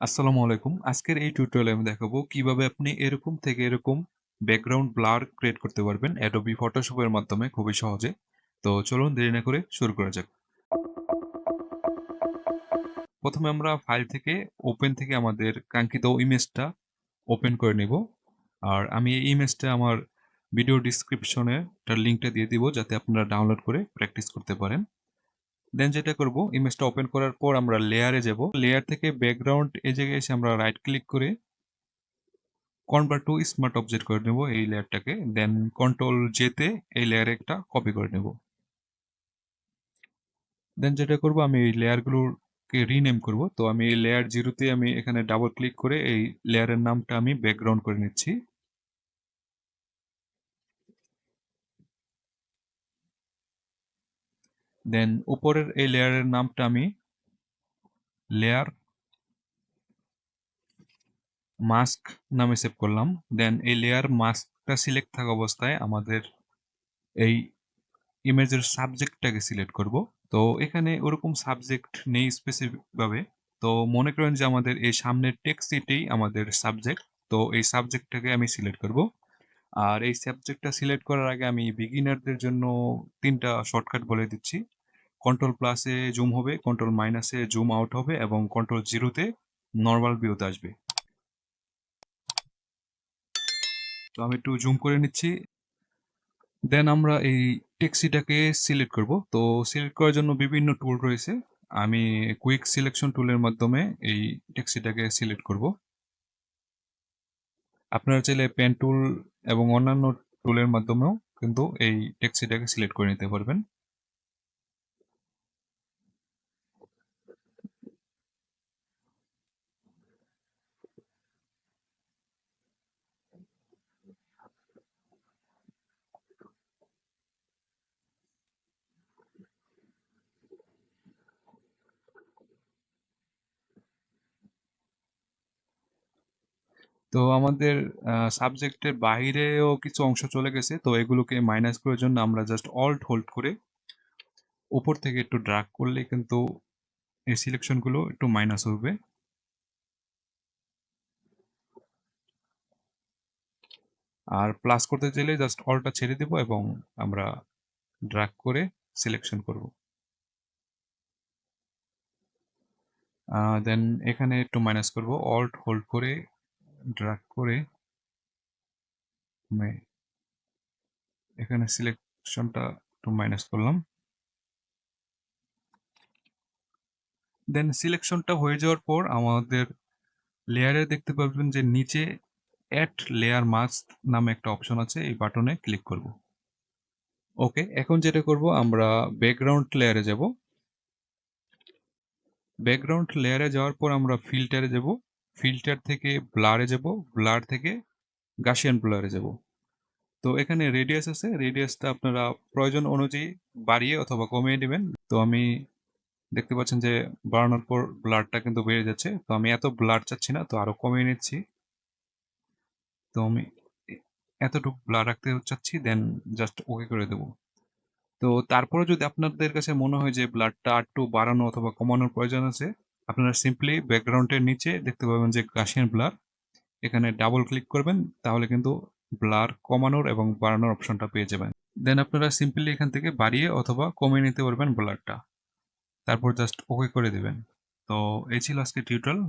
আসসালামু আলাইকুম। আজকের এই টিউটোরিয়ালে আমি দেখাবো কিভাবে আপনি এরকম থেকে এরকম ব্যাকগ্রাউন্ড ব্লার ক্রিয়েট করতে পারবেন Adobe Photoshop এর মাধ্যমে খুবই সহজে। তো চলুন দেরি না করে শুরু করা যাক। প্রথমে আমরা ফাইল থেকে ওপেন থেকে আমাদের কাঙ্ক্ষিত ইমেজটা ওপেন করে নিব। আর আমি এই ইমেজটা আমার ভিডিও ডেসক্রিপশনে তার লিংকটা দিয়ে দিব যাতে আপনারা ডাউনলোড করে প্র্যাকটিস করতে পারেন। দেন যেটা করব, ইমেজটা ওপেন করার পর আমরা লেয়ারে যাব। লেয়ার থেকে ব্যাকগ্রাউন্ড এই জায়গায় এসে আমরা রাইট ক্লিক করে কনভার্ট টু স্মার্ট অবজেক্ট করে নেব এই লেয়ারটাকে। দেন কন্ট্রোল জেতে এই লেয়ারে একটা কপি করে নেব। দেন যেটা করব, আমি এই লেয়ারগুলোকে রিনেম করব। তো আমি এই লেয়ার জিরোতে আমি এখানে ডাবল ক্লিক করে এই লেয়ারের নামটা আমি ব্যাকগ্রাউন্ড করে নিচ্ছি। দেন উপরের এই লেয়ারের নামটা আমি লেয়ার মাস্ক নামে সেভ করলাম। দেন এই লেয়ার মাস্কটা সিলেক্ট থাকা অবস্থায় আমাদের এই ইমেজের সাবজেক্টটাকে সিলেক্ট করব। তো এখানে ওরকম সাবজেক্ট নেই স্পেসিফিক ভাবে। তো মনে করেন যে আমাদের এই সামনের টেক্সট এটাই আমাদের সাবজেক্ট। তো এই সাবজেক্টটাকে আমি সিলেক্ট করব। আর এই সাবজেক্টটা সিলেক্ট করার আগে আমি বিগিনারদের জন্য তিনটা শর্টকাট বলে দিচ্ছি। কন্ট্রোল প্লাসে জুম হবে, কন্ট্রোল মাইনাসে জুম আউট হবে এবং কন্ট্রোল জিরোতে নর্মাল ভিউতে আসবে। তো আমি একটু জুম করে নিচ্ছি। দেন আমরা এই টেক্সিটাকে সিলেক্ট করব। তো সিলেক্ট করার জন্য বিভিন্ন টুল রয়েছে। আমি কুইক সিলেকশন টুলের মাধ্যমে এই টেক্সিটাকে সিলেক্ট করব। আপনারা চাইলে পেন টুল এবং অন্যান্য টুলের মাধ্যমেও কিন্তু এই টেক্সিটাকে সিলেক্ট করে নিতে পারবেন। তো আমাদের সাবজেক্টের বাইরেও কিছু অংশ চলে গেছে। তো এগুলোকে মাইনাস করার জন্য আমরা জাস্ট অল্ট হোল্ড করে উপর থেকে একটু ড্র্যাগ করলে কিন্তু এই সিলেকশনগুলো একটু মাইনাস হবে। আর প্লাস করতে চাইলে জাস্ট অলটা ছেড়ে দেব এবং আমরা ড্র্যাগ করে সিলেকশন করব। দেন এখানে একটু মাইনাস করব, অল্ট হোল্ড করে ড্র্যাগ করে এখানে সিলেকশনটা একটু মাইনাস করলাম। দেন সিলেকশনটা হয়ে যাওয়ার পর আমাদের লেয়ারে দেখতে পাবেন যে নিচে অ্যাড লেয়ার মাস্ক নামে একটা অপশন আছে, এই বাটনে ক্লিক করব। ওকে, এখন যেটা করব, আমরা ব্যাকগ্রাউন্ড লেয়ারে যাব। ব্যাকগ্রাউন্ড লেয়ারে যাওয়ার পর আমরা ফিল্টারে যাব। ফিল্টার থেকে ব্লারে যাব, ব্লার থেকে গাসিয়ান ব্লারে যাব। তো এখানে রেডিয়াস আছে, রেডিয়াসটা আপনারা প্রয়োজন অনুযায়ী বাড়িয়ে অথবা কমিয়ে নেবেন। তো আমি দেখতে পাচ্ছেন যে বাড়ানোর পর ব্লারটা কিন্তু বেড়ে যাচ্ছে। তো আমি এত ব্লার চাচ্ছি না, তো আরো কমিয়ে নিচ্ছি। তো আমি এতটুকু ব্লার রাখতে চাচ্ছি, দেন জাস্ট ওকে করে দেবো। তো তারপরে যদি আপনাদের কাছে মনে হয় যে ব্লারটা একটু বাড়ানো অথবা কমানোর প্রয়োজন আছে, আপনারা সিম্পলি ব্যাকগ্রাউন্ডের নিচে দেখতে পাবেন যে গাসিয়ান ব্লার, এখানে ডাবল ক্লিক করবেন, তাহলে কিন্তু ব্লার কমানোর এবং বাড়ানোর অপশনটা পেয়ে যাবেন। দেন আপনারা সিম্পলি এখান থেকে বাড়িয়ে অথবা কমিয়ে নিতে পারবেন ব্লারটা। তারপর জাস্ট ওকে করে দিবেন। তো এই ছিল আজকে টিউটোরিয়াল।